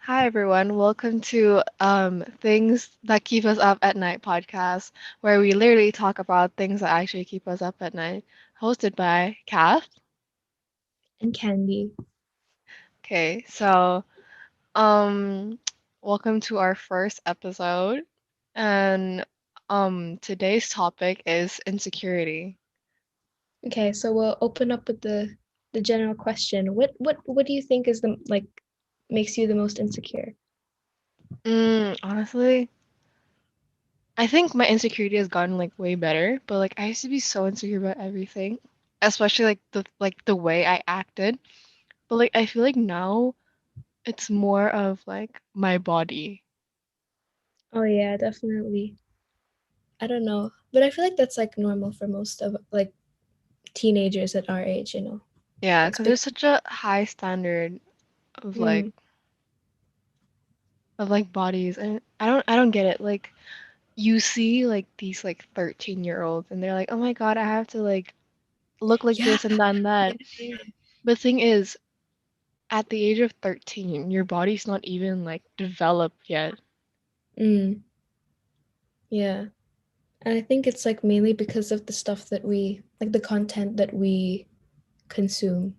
Hi everyone, welcome to Things That Keep Us Up at Night podcast, where we literally talk about things that actually keep us up at night. Hosted by Kath. And Kandi. Okay, so um welcome to our first episode, and today's topic is insecurity. Okay, so we'll open up with the general question. What do you think is the like makes you the most insecure? Honestly, I think my insecurity has gotten like way better, but like I used to be so insecure about everything, especially like the way I acted. But like I feel like now it's more of like my body. Oh yeah, definitely. I don't know, but I feel like that's like normal for most of like teenagers at our age. Yeah, It's because big. there's such a high standard of like Mm, bodies, and I don't get it. Like you see like these like 13-year-olds and they're like, "Oh my God, I have to like look like yeah, this and that and yeah, that." yeah. But the thing is, at the age of 13, your body's not even like developed yet. Mm, yeah. And I think it's like mainly because of the stuff that we like the content that we consume,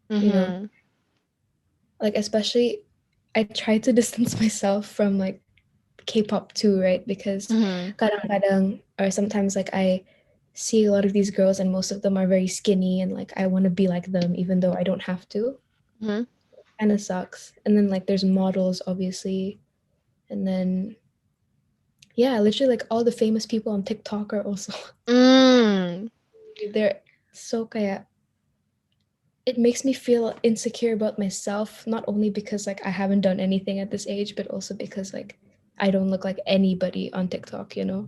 you know. Mhm. Like especially I try to distance myself from like K-pop too, right? Because Mhm. kadang-kadang or sometimes like I see a lot of these girls and most of them are very skinny and like I want to be like them even though I don't have to. Mhm. Kind of sucks. And then like there's models obviously. And then yeah, literally like all the famous people on TikTok are also Mm. they're so kaya it makes me feel insecure about myself not only because like I haven't done anything at this age but also because like I don't look like anybody on TikTok. Yeah.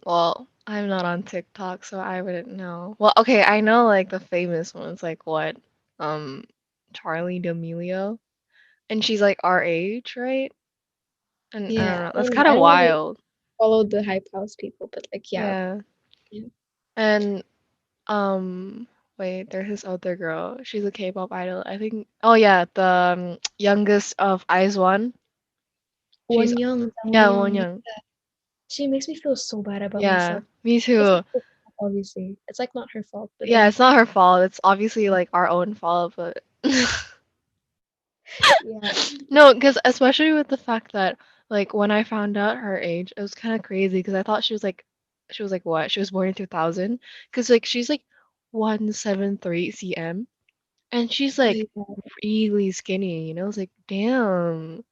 Well, I'm not on TikTok, so I wouldn't know. Well, okay, I know like the famous ones, like what? Um, Charlie D'Amelio. And she's like our age, right? And I don't Yeah, know. I That's don't know. kind I of don't really wild. follow the hype house people, but like yeah. Yeah. Yeah. And wait, there's this other girl. She's a K-pop idol. I think. Oh yeah, the youngest of IZ*ONE. She's Wonyoung, yeah, Wonyoung. Yeah. Wonyoung. She makes me feel so bad about Yeah, myself. me It's not too. her fault, obviously. It's like not her fault, but Yeah, then it's not her fault. It's obviously like our own fault, but yeah. no, because especially with the fact that like when I found out her age, it was kind of crazy because I thought she was like what? She was born in 2000 because like she's like 173 cm and she's Oh, like yeah. really skinny, you know? It's like damn.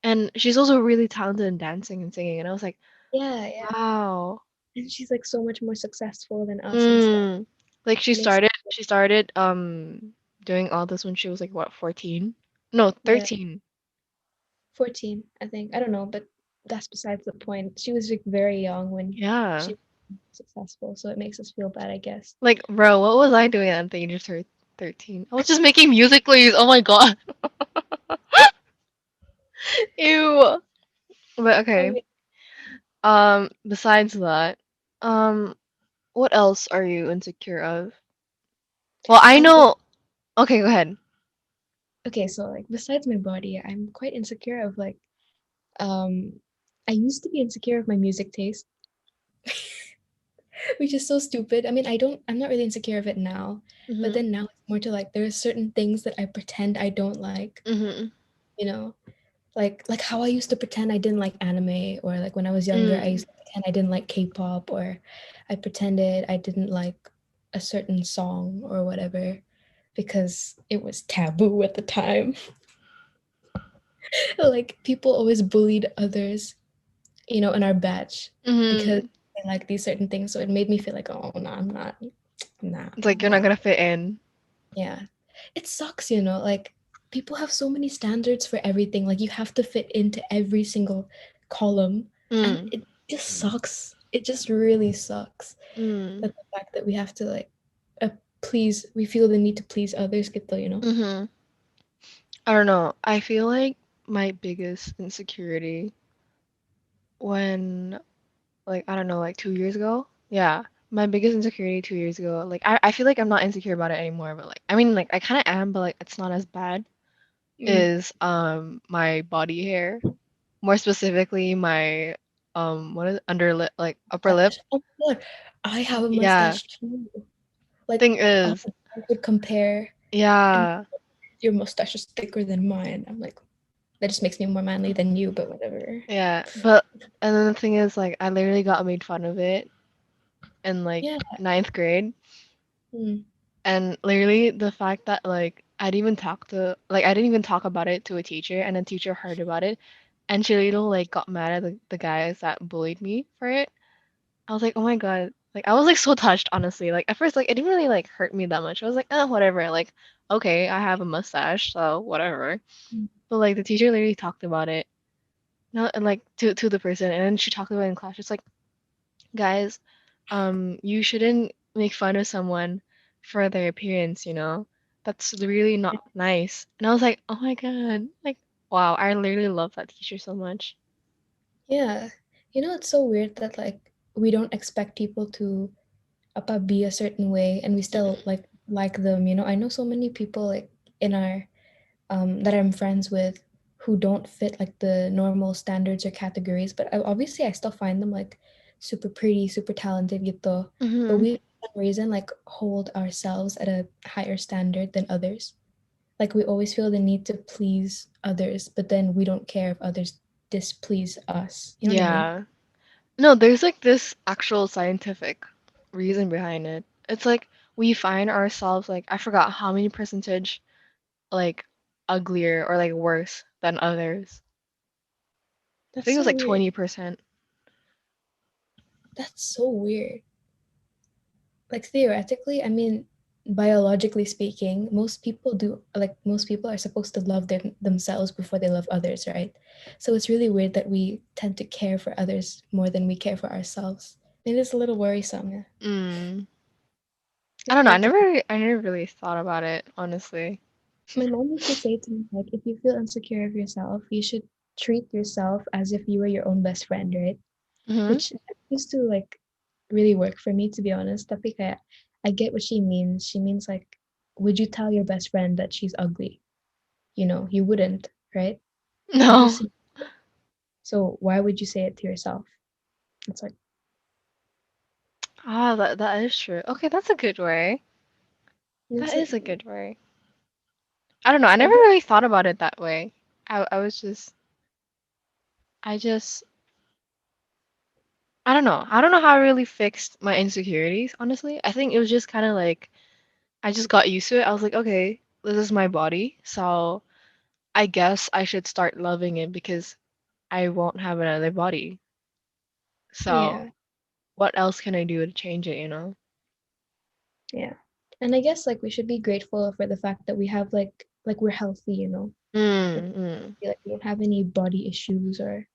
And she's also really talented in dancing and singing, and I was like, Yeah, yeah. wow. And she's like so much more successful than us and stuff. Mm. Like she It makes started she started doing all this when she was like what, 14? No, yeah, 13. 14, I think. I don't know, but that's besides the point. She was like very young when Yeah. she was successful, so it makes us feel bad, I guess. Like, bro, what was I doing at the age of 13? I was just making music, please. Oh my God. Ew. But Oh, okay. yeah. Besides that, um, what else are you insecure of? Well, I Bes- know. Okay, go ahead. okay, so like besides my body, I'm quite insecure of like um I used to be insecure of my music taste, which is so stupid. I mean, I'm not really insecure of it now, but Mhm. then now it's more to like there are certain things that I pretend I don't like, Mhm. you know? Like how I used to pretend I didn't like anime or like when I was younger, I Mm. used to pretend I didn't like K-pop or I pretended I didn't like a certain song or whatever because it was taboo at the time. Like people always bullied others, in our batch because Mhm. they like these certain things. So it made me feel like, oh no, I'm not nah, It's like you're not nah. gonna fit in. Yeah. It sucks, like people have so many standards for everything. Like you have to fit into every single column. And Mm. it just sucks. It just really sucks Mm. that the fact that we have to like uh, we feel the need to please others, gitu. Mhm. I don't know. I feel like my biggest insecurity when like I don't know, like 2 years ago. Yeah. my biggest insecurity 2 years ago, like I feel like I'm not insecure about it anymore, but like I mean like I kind of am, but like it's not as bad, Mm. is my body hair. More specifically my what is it? Under lip, like upper lip. Mustache. Oh my God, I have a Yeah. mustache too. Like, Thing is, I would compare, and yeah. your mustache is thicker than mine. I'm like, that just makes me more manly than you, but whatever. Yeah. But and then the thing is like I literally got made fun of it in like Yeah. ninth grade. Mm. And literally the fact that like I didn't even talk about it to a teacher and the teacher heard about it and she literally like got mad at the guys that bullied me for it. I was like, oh my God. Like I was like so touched, honestly. Like at first like it didn't really like hurt me that much. I was like, oh whatever, like okay, I have a mustache, so whatever. Mm. But like the teacher literally talked about it. Not and like to the person and then she talked about it in class. She's like, guys, you shouldn't make fun of someone for their appearance, you know? That's really not nice. And I was like, oh my God, like, wow, I literally love that teacher so much. Yeah. It's so weird that like we don't expect people to be a certain way and we still like them. I know so many people like in our that I'm friends with who don't fit like the normal standards or categories, but obviously I still find them like super pretty, super talented gitu. But Mm-hmm. we for some reason like hold ourselves at a higher standard than others. Like we always feel the need to please others, but then we don't care if others displease us. You know what I mean? Yeah. No, there's like this actual scientific reason behind it. It's like we find ourselves like, I forgot how many percentage like uglier or like worse than others. I That's think it was so like weird. 20%. That's so weird. Like theoretically, I mean, biologically speaking, most people are supposed to love themselves before they love others, right? So it's really weird that we tend to care for others more than we care for ourselves. It is a little worrisome. Yeah. Mm. I It's don't know. weird to think. I never really thought about it, honestly. My mom used to say to me, like, if you feel insecure of yourself, you should treat yourself as if you were your own best friend, right? Mm-hmm. Which used to like really work for me, to be honest. Tapi kayak, I get what she means. She means like, would you tell your best friend that she's ugly? You wouldn't, right? No. Obviously. So why would you say it to yourself? It's like, Ah, that is true. Okay, that's a good way. That it's is a good way. I don't know. I I never guess really thought about it that way. I was just I just I don't know. I don't know how I really fixed my insecurities, honestly. I think it was just kind of like I just got used to it. I was like, okay, this is my body, so I guess I should start loving it because I won't have another body. So, yeah, what else can I do to change it, you know? yeah. And I guess like we should be grateful for the fact that we have like we're healthy, Like, Mm, mm, like we don't have any body issues or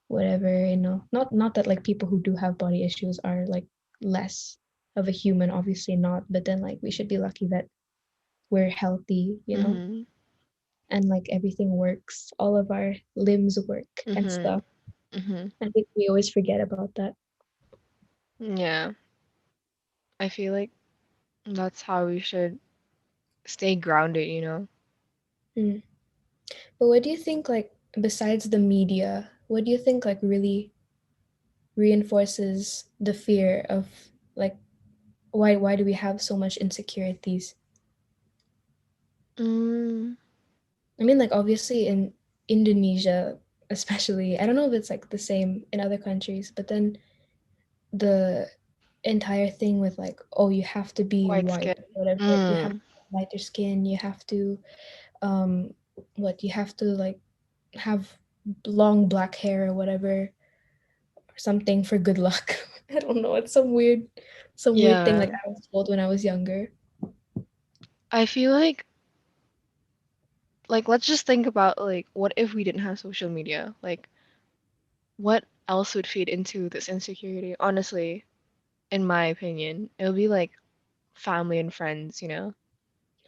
whatever. Not that like people who do have body issues are like less of a human, obviously not, but then like we should be lucky that we're healthy, mm-hmm, and like everything works, all of our limbs work and mm-hmm, stuff. mm-hmm. I think we always forget about that. Yeah, I feel like that's how we should stay grounded, you know? Mm. But what do you think, like, besides the media, what do you think like really reinforces the fear of like why do we have so much insecurities? Mm, I mean, like obviously in Indonesia, especially, I don't know if it's like the same in other countries, but then the entire thing with like, oh, you have to be white skin. white, whatever, you have Mm, lighter skin, you have to um you have to like have long black hair or whatever, or something for good luck. I don't know. It's some weird thing like yeah. I was told when I was younger. I feel like let's just think about like what if we didn't have social media? Like what else would feed into this insecurity? Honestly, in my opinion, it would be like family and friends, you know?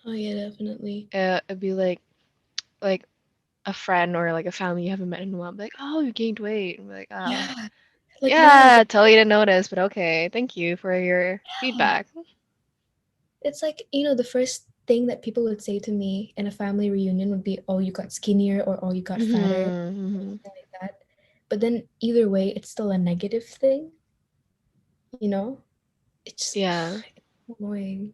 Oh yeah, definitely. It'd be like a friend or like a family you haven't met in a while, be like, oh, you gained weight. And be like, oh, Yeah. Like no one's Yeah, like, tell you to notice, but okay. Thank you for your yeah. feedback. It's like, the first thing that people would say to me in a family reunion would be, "Oh, you got skinnier," or "Oh, you got fatter," Hmm. something like that. But then either way, it's still a negative thing, you know? It's Yeah. annoying.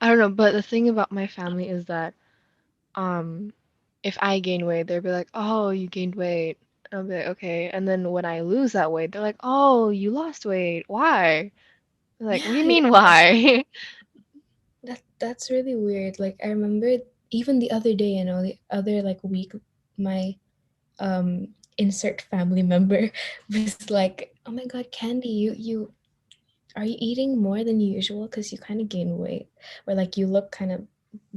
I don't know, but the thing about my family is that um if I gain weight, they'll be like, "Oh, you gained weight." I'll be like, "Okay." And then when I lose that weight, they're like, "Oh, you lost weight. Why?" I'm like, "What do Yeah, you yeah. mean why?" That's really weird. Like I remember even the other day, the other like week, my insert family member was like, "Oh my God, Candy, you are you eating more than usual? Because you kind of gained weight, or like you look kind of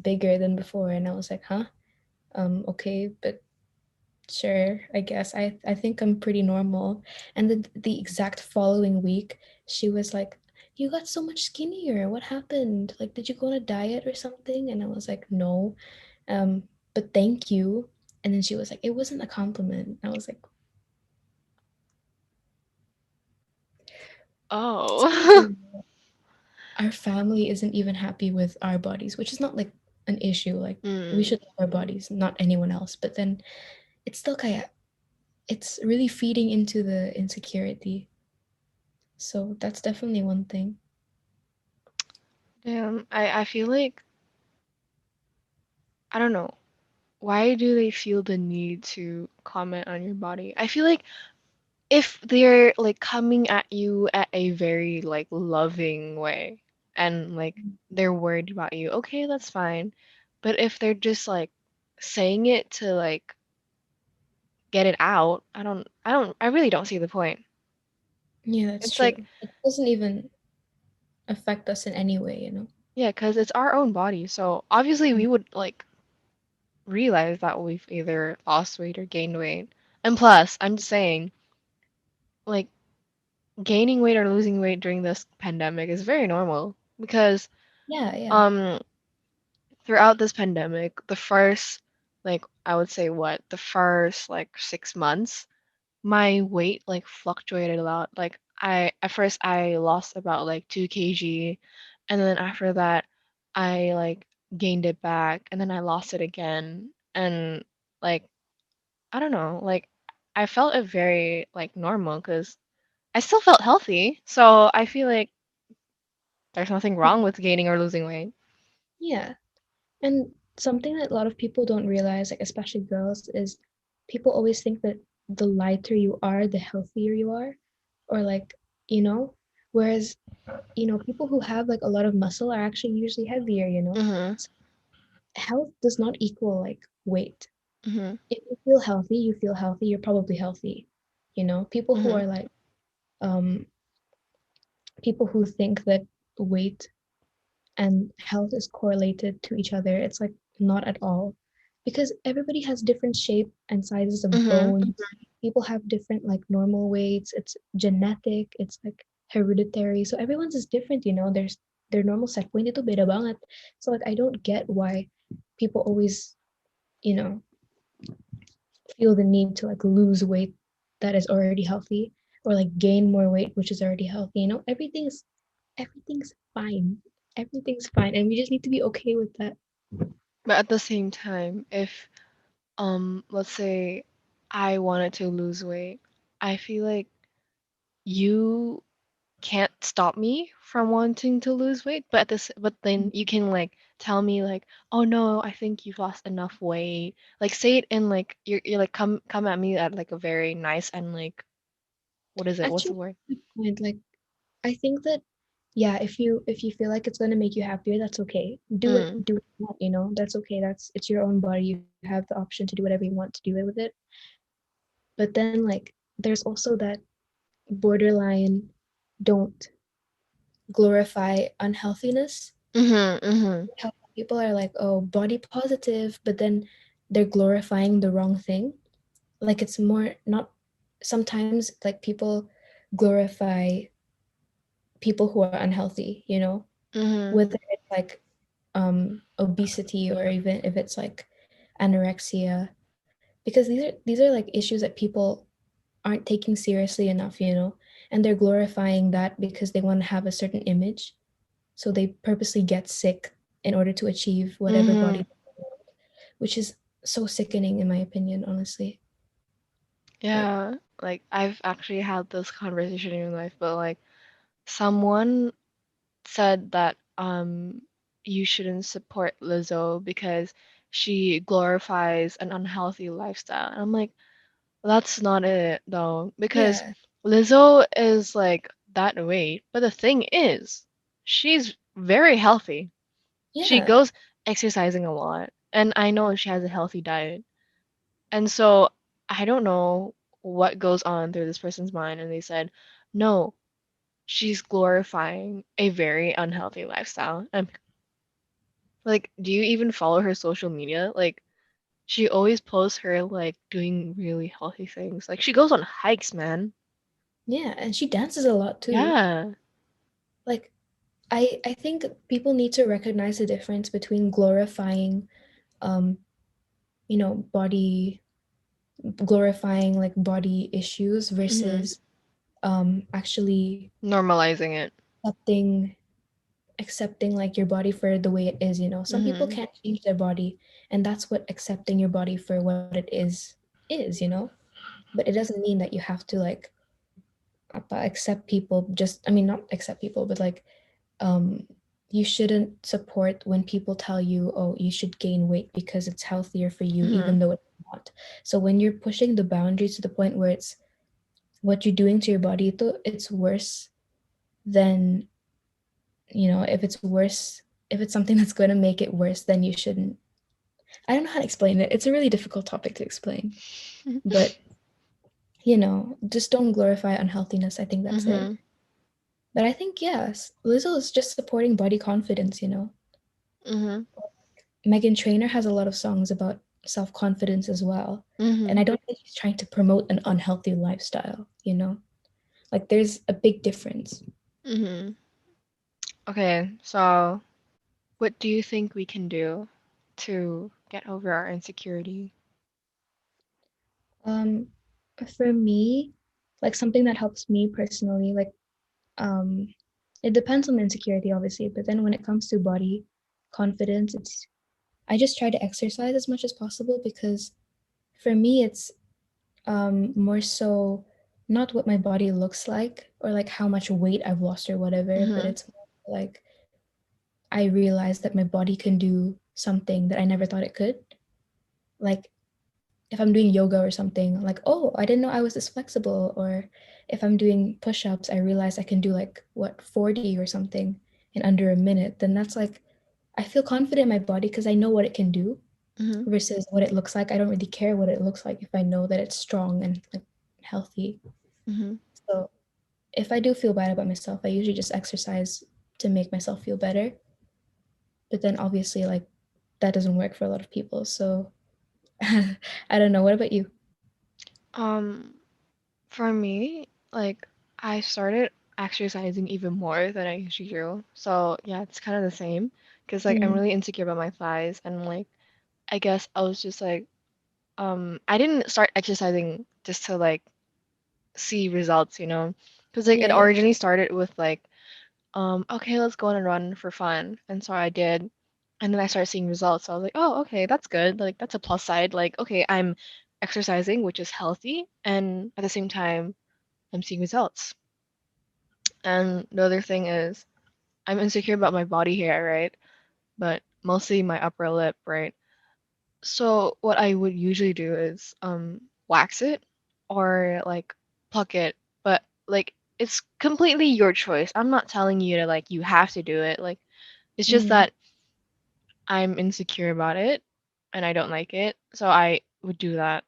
bigger than before." And I was like, "Huh? Okay, but sure, I guess I think I'm pretty normal." And then the exact following week, she was like, "You got so much skinnier. What happened? Like, did you go on a diet or something?" And I was like, "No, but thank you." And then she was like, "It wasn't a compliment." I was like, Oh. so our family isn't even happy with our bodies, which is not like an issue. Like we Mm. should love our bodies, not anyone else. But then it's still kind of it's really feeding into the insecurity. So that's definitely one thing. Damn, I feel like I don't know. Why do they feel the need to comment on your body? I feel like if they're like coming at you at a very like loving way and like they're worried about you, okay, that's fine. But if they're just like saying it to like get it out, I really don't see the point. Yeah, that's It's like, true. It doesn't even affect us in any way. yeah, 'cause it's our own body. So obviously we would like realize that we've either lost weight or gained weight. And plus, I'm just saying, like gaining weight or losing weight during this pandemic is very normal because Yeah, yeah. um throughout this pandemic, the first like I would say what, the first like 6 months, my weight like fluctuated a lot. Like I at first I lost about like 2 kg and then after that I like gained it back and then I lost it again and like I don't know, like I felt it very like normal because I still felt healthy. So I feel like there's nothing wrong with gaining or losing weight. Yeah. And something that a lot of people don't realize, like especially girls, is people always think that the lighter you are, the healthier you are, or like, you know, whereas, people who have like a lot of muscle are actually usually heavier. Mhm. So health does not equal like weight. Mhm. If you feel healthy, you're probably healthy. People who Mhm. are like um people who think that weight and health is correlated to each other. It's like not at all. Because everybody has different shape and sizes of Mhm. bones. People have different like normal weights. It's genetic, it's like hereditary. So everyone's is different. Their normal set point itu beda banget. So like I don't get why people always, you know, feel the need to like lose weight that is already healthy or like gain more weight which is already healthy. Everything's fine. Everything's fine, and we just need to be okay with that. But at the same time, if let's say I wanted to lose weight, I feel like you can't stop me from wanting to lose weight, but but then you can like tell me like, "Oh no, I think you've lost enough weight." Like say it in like you're like come at me at like a very nice and like what is it? What's the Actually, word? good point. Like, I think that yeah, if you feel like it's gonna make you happier, that's okay. Do it. Mm. Do what you want. That's okay. It's your own body. You have the option to do whatever you want to do it with it. But then like there's also that borderline don't glorify unhealthiness. Mhm. Mhm. How people are like, oh, body positive, but then they're glorifying the wrong thing. Like it's more not sometimes like people glorify people who are unhealthy, Mhm. whether it's like obesity or even if it's like anorexia, because these are like issues that people aren't taking seriously enough. and they're glorifying that because they want to have a certain image. So they purposely get sick in order to achieve whatever body Mm-hmm. they want, which is so sickening in my opinion, honestly. Like, Yeah, like I've actually had this conversation in my life, but like someone said that you shouldn't support Lizzo because she glorifies an unhealthy lifestyle. And I'm like, that's not it though, because yeah, Lizzo is like that weight, but the thing is, she's very healthy. She yeah, goes exercising a lot, and I know she has a healthy diet. And so I don't know what goes on through this person's mind, and they said, no, she's glorifying a very unhealthy lifestyle. I'm like, do you even follow her social media? Like, she always posts her like doing really healthy things. Like, she goes on hikes, man. yeah, and she dances a lot too. Yeah. Like, I think people need to recognize the difference between glorifying um body, glorifying like body issues Hmm. versus actually Normalizing it. accepting accepting like your body for the way it is, you know. Some people Hmm. can't change their body, and that's what accepting your body for what it is, you know. But it doesn't mean that you have to like accept people, just I mean not accept people, but like um you shouldn't support when people tell you, oh, you should gain weight because it's healthier for you, Hmm. even though it's not. So when you're pushing the boundaries to the point where it's what you're doing to your body, it's worse than, you know, if it's worse, if it's something that's going to make it worse, then you shouldn't. I don't know how to explain it. It's a really difficult topic to explain, but you know, just don't glorify unhealthiness. I think that's it. Hmm. But I think yes, Lizzo is just supporting body confidence, you know. Hmm. Megan Trainor has a lot of songs about self-confidence as well. And I Hmm. don't think she's trying to promote an unhealthy lifestyle, you know? Like there's a big difference. Hmm. Okay, so what do you think we can do to get over our insecurity? Um for me, like something that helps me personally, like um it depends on the insecurity obviously, but then when it comes to body confidence, it's I just try to exercise as much as possible because for me it's more so not what my body looks like or like how much weight I've lost or whatever, but Hmm. it's more like I realized that my body can do something that I never thought it could. Like if I'm doing yoga or something, like, oh, I didn't know I was this flexible. Or if I'm doing push ups, I realize I can do like, what, 40 or something in under a minute. Then that's like, I feel confident in my body because I know what it can do Hmm. versus what it looks like. I don't really care what it looks like if I know that it's strong and like healthy. Hmm. So if I do feel bad about myself, I usually just exercise to make myself feel better. But then obviously, like, that doesn't work for a lot of people. So I don't know. What about you? Um, for me, like I started exercising even more than I usually do. So yeah, it's kind of the same. Because like I'm Mm, really insecure about my thighs and like I guess I was just like I didn't start exercising just to like see results, you know? Because like yeah, it yeah. originally started with like okay, let's go on a run for fun. And so I did. And then I started seeing results. So I was like, oh, okay, that's good. Like that's a plus side. Like, okay, I'm exercising, which is healthy, and at the same time, I'm seeing results. And the other thing is, I'm insecure about my body hair, right? But mostly my upper lip, right? So what I would usually do is wax it or like pluck it, but like it's completely your choice. I'm not telling you to like you have to do it. Like it's just Mm, that I'm insecure about it and I don't like it, so I would do that.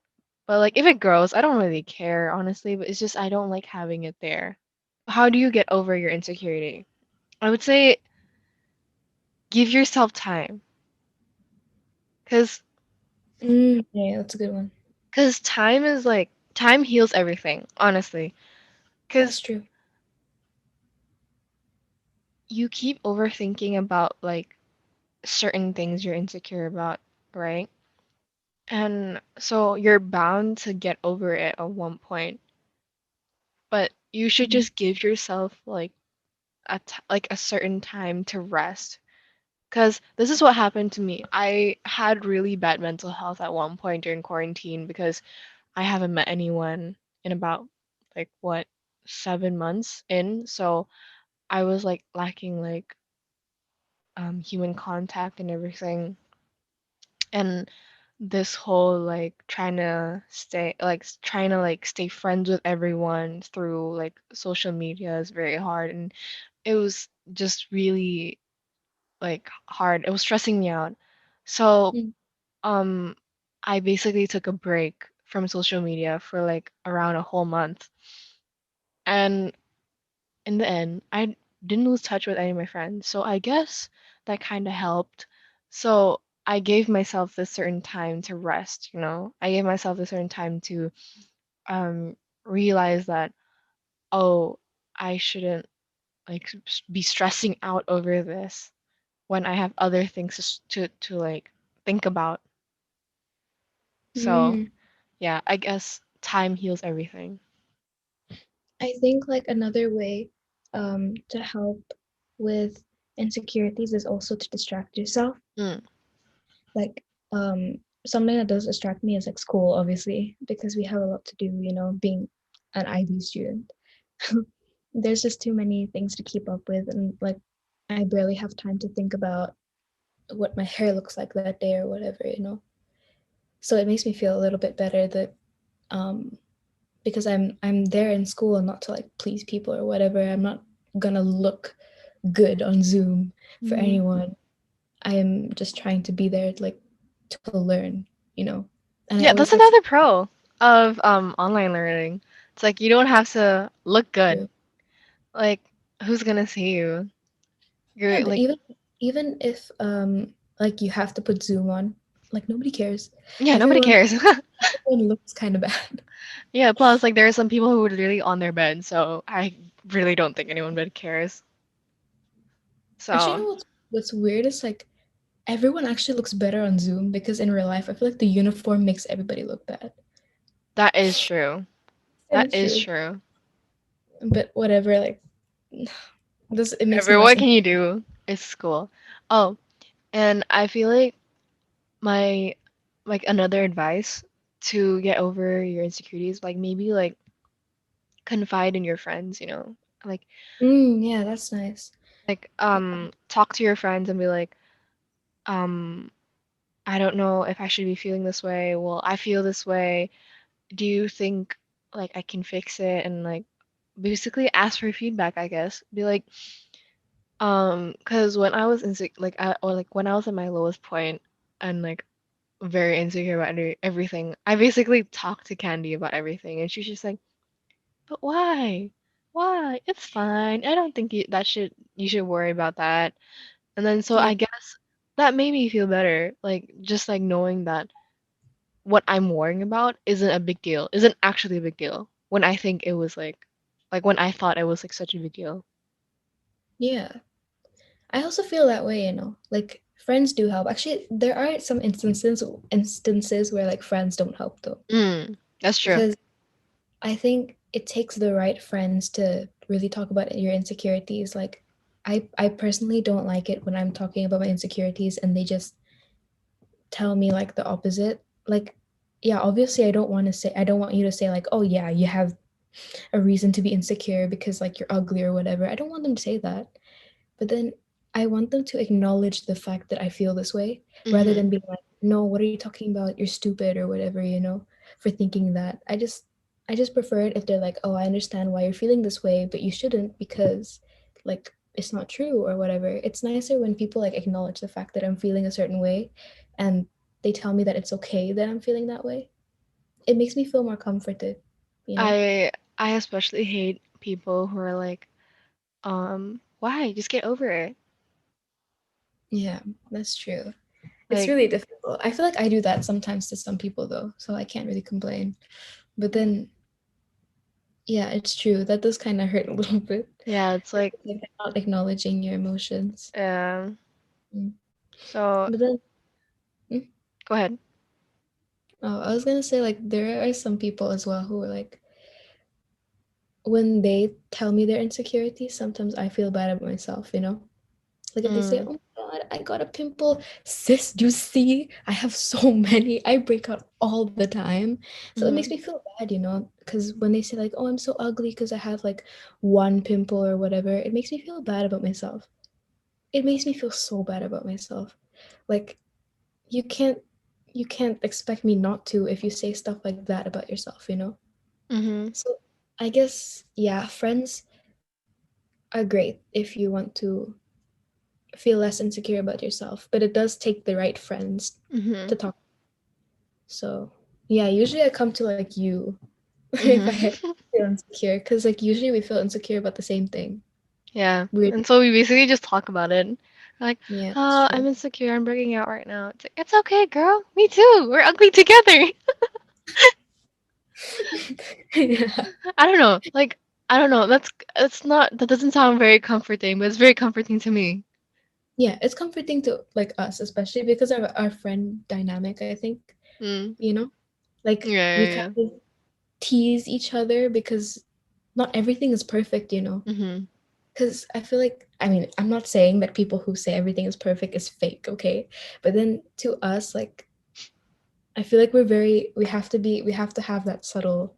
But like if it grows, I don't really care, honestly, but it's just I don't like having it there. How do you get over your insecurity? I would say give yourself time. Cause yeah, that's a good one. cause time is like time heals everything, honestly. That's Cause true. you keep overthinking about like certain things you're insecure about, right? And so you're bound to get over it at one point. But you should Mm. just give yourself like like a certain time to rest. Because this is what happened to me. I had really bad mental health at one point during quarantine because I haven't met anyone in about like what 7 months in. So I was like lacking like human contact and everything. And this whole like trying to like stay friends with everyone through like social media is very hard, and it was just really like hard. It was stressing me out. So Mm. um I basically took a break from social media for like around a whole month. And in the end, I didn't lose touch with any of my friends. So I guess that kind of helped. So I gave myself this certain time to rest, you know? I gave myself this certain time to um realize that, oh, I shouldn't like be stressing out over this when I have other things to like think about. So, Mm. yeah, I guess time heals everything. I think like another way to help with insecurities is also to distract yourself. Mm. Like something that does distract me is like school, obviously, because we have a lot to do, being an IB student. There's just too many things to keep up with, and like I barely have time to think about what my hair looks like that day or whatever. So it makes me feel a little bit better that um because I'm there in school and not to like please people or whatever. I'm not gonna look good on Zoom for Mm. anyone. I am just trying to be there like to learn. And I Yeah, always that's get another pro of online learning. It's like you don't have to look good. to Like who's gonna see you? yeah, You're but like even if like you have to put Zoom on, like nobody cares. yeah, nobody Everyone cares. everyone looks kind of bad. Yeah, plus like there are some people who are literally on their bed, so I really don't think anyone really cares. Actually, So what's weird is like everyone actually looks better on Zoom because in real life I feel like the uniform makes everybody look bad. that is true. And That it's is true. true. But whatever, like this it makes me Ever less what can you do? It's school. Oh, and I feel my like another advice to get over your insecurities, like maybe like confide in your friends, you know? Like Yeah, that's nice. talk to your friends and be like, um, I don't know if I should be feeling this way. Well, I feel this way. Do you think like I can fix it? And like basically ask for feedback, I guess. Be like, 'cause when I was or like when I was at my lowest point and like very insecure about everything, I basically talked to Candy about everything, and she's just like, "But why? Why? It's fine. I don't think you should worry about that." And then so Yeah. I guess that made me feel better, like just like knowing that what I'm worrying about isn't a big deal, isn't actually a big deal when I think it was like when I thought it was like such a big deal. Yeah. I also feel that way. Like friends do help. Actually, there are some instances where like friends don't help though. That's true. Because I think it takes the right friends to really talk about your insecurities. Like I personally don't like it when I'm talking about my insecurities and they just tell me like the opposite. Like yeah, obviously I don't want you to say like, "Oh yeah, you have a reason to be insecure because like you're ugly or whatever." I don't want them to say that. But then I want them to acknowledge the fact that I feel this way rather Hmm. than being like, "No, what are you talking about? You're stupid or whatever, for thinking that." I just prefer it if they're like, "Oh, I understand why you're feeling this way, but you shouldn't because like it's not true or whatever." It's nicer when people like acknowledge the fact that I'm feeling a certain way and they tell me that it's okay that I'm feeling that way. It makes me feel more comforted. I I especially hate people who are like, why? Just get over it. Yeah, that's true. It's Like, really difficult. I feel like I do that sometimes to some people though, so I can't really complain. But then, yeah, it's true. That does kind of hurt a little bit. yeah, it's like, Like not acknowledging your emotions. um, Mm. so But then, mm, go ahead. oh, I was gonna say like there are some people as well who are like when they tell me their insecurities, sometimes I feel bad about myself, you know? Like if they say, Mm. "Oh my God, I got a pimple." Sis, do you see? I have so many. I break out all the time. So it makes me Mhm. feel bad, you know? Because when they say like, "Oh, I'm so ugly because I have like one pimple or whatever," it makes me feel bad about myself. It makes me feel so bad about myself. Like you can't you can't expect me not to if you say stuff like that about yourself, you know? Mhm. So I guess yeah, friends are great if you want to feel less insecure about yourself, but it does take the right friends to Mhm. talk. So yeah, usually I come to like you if Mhm. I feel insecure, because like usually we feel insecure about the same thing. Yeah. Weird. And so we basically just talk about it. Like, Yeah, that's oh, I'm true. insecure. I'm breaking out right now. It's like, it's okay, girl. Me too. We're ugly together. Yeah. I don't know. Like, I don't know. That's not. That doesn't sound very comforting, but it's very comforting to me. Yeah, it's comforting to like us, especially because of our friend dynamic, I think, Mm. you know? Like Yeah, we yeah, kind yeah. of tease each other because not everything is perfect, you know? Mhm. Because I feel like, I mean, I'm not saying that people who say everything is perfect is fake, okay? But then to us, like, I feel like we have to have that subtle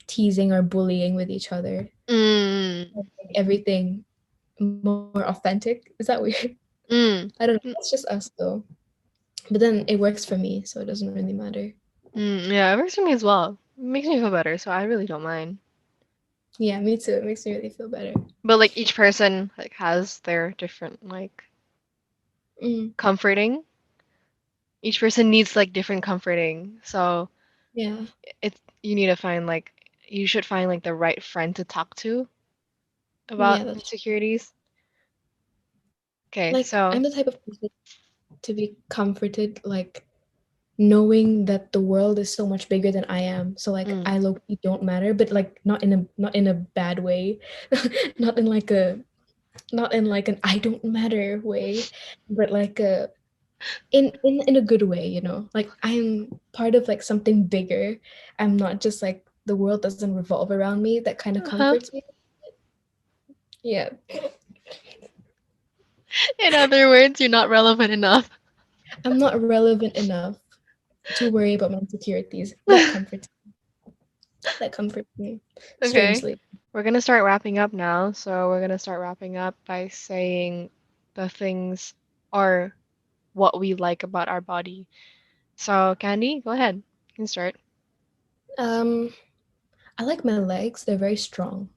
teasing or bullying with each other. Mm. Make everything more authentic. Is that weird? I Mm. don't know. That's Mm. just us though. But then it works for me, so it doesn't really matter. Mm. Yeah, it works for me as well. It makes me feel better, so I really don't mind. Yeah, me too. It makes me really feel better. But like each person like has their different like Mm, comforting. Each person needs like different comforting. So yeah. it's you need to find like you should find like the right friend to talk to about Yeah, that's insecurities. Okay, like so I'm the type of person to be comforted, like knowing that the world is so much bigger than I am. So like mm, I low-key don't matter, but like not in a bad way. Not in like a not in like an I don't matter way, but like a in a good way, you know? Like I'm part of like something bigger. I'm not just like the world doesn't revolve around me. That kind of uh-huh. comforts me. Yeah. In other words, you're not relevant enough. I'm not relevant enough to worry about my insecurities. That comforts me Okay. strangely. We're gonna start wrapping up now. So we're gonna start wrapping up by saying the things or what we like about our body. So, Candy, go ahead. You can start. Um I like my legs. They're very strong.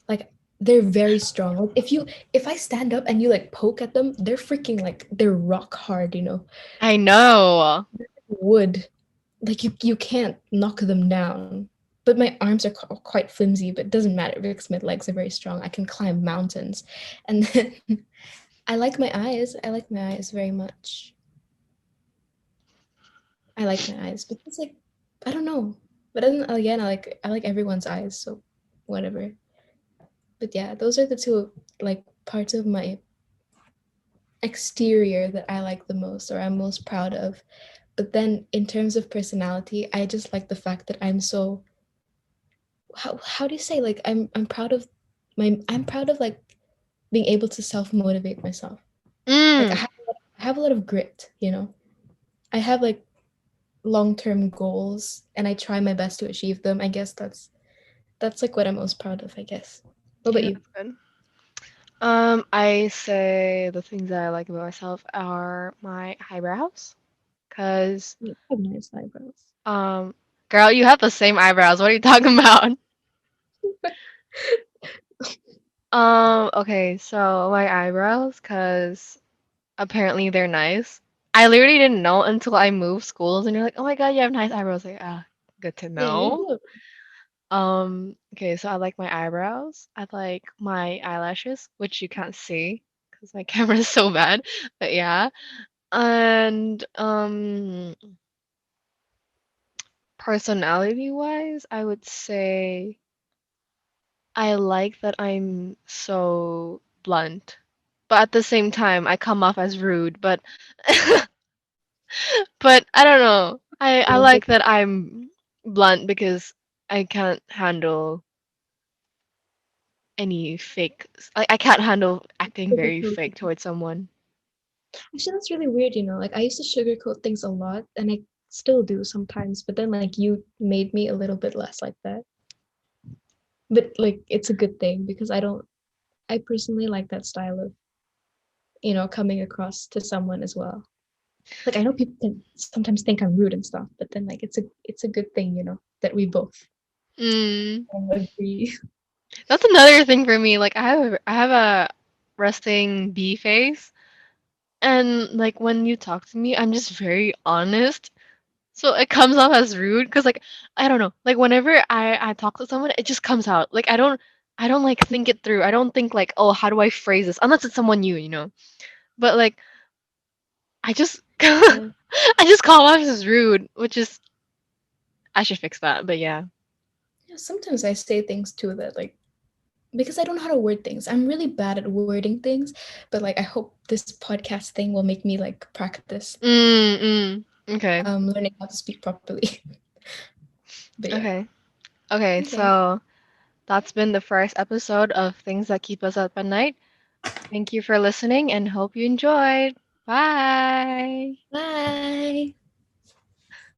Like they're very strong. Like if I stand up and you like poke at them, they're freaking like they're rock hard, you know. I know. Wood. Like you can't knock them down. But my arms are quite flimsy, but it doesn't matter because my legs are very strong. I can climb mountains. And then I like my eyes. I like my eyes very much. I like my eyes because like I don't know. But then again, I like everyone's eyes, so whatever. But yeah, those are the two like parts of my exterior that I like the most or I'm most proud of. But then in terms of personality, I just like the fact that I'm so how do you say like I'm proud of I'm proud of like being able to self-motivate myself. Like Mm. I have a lot of grit, you know. I have like long-term goals and I try my best to achieve them. I guess that's like what I'm most proud of, I guess. What about Okay, you? that's good. I say the things that I like about myself are my eyebrows, cause You have nice eyebrows. um, girl, you have the same eyebrows. What are you talking about? Okay, so my eyebrows, cause apparently they're nice. I literally didn't know until I moved schools, and you're like, oh my God, you have nice eyebrows. Like, ah, good to Yeah, you know. do. Okay, so I like my eyebrows. I like my eyelashes, which you can't see because my camera is so bad. But yeah. And personality wise, I would say I like that I'm so blunt. But at the same time, I come off as rude, but but I don't know. I Rude, but like that I'm blunt because I can't handle. any fake. I can't handle acting very fake Sugarcoating. towards someone. Actually, that's really weird, you know. Like I used to sugarcoat things a lot, and I still do sometimes. But then, like you made me a little bit less like that. But like it's a good thing because I don't. I personally like that style of coming across to someone as well. Like I know people can sometimes think I'm rude and stuff, but then like it's a good thing, that we both Mm. agree. That's another thing for me. Like I have a resting B face, and like when you talk to me, I'm just very honest. So it comes off as rude because like I don't know. Like whenever I talk to someone, it just comes out. Like I don't like think it through. I don't think like, oh, how do I phrase this? Unless it's someone new. But like I just Yeah. I just call off as rude, which is I should fix that. But yeah. Yeah, sometimes I say things too that like because I don't know how to word things. I'm really bad at wording things, but like I hope this podcast thing will make me like practice Okay. learning how to speak properly. But yeah. Okay. Okay. Okay. So that's been the first episode of Things That Keep Us Up at Night. Thank you for listening and hope you enjoyed. Bye. Bye.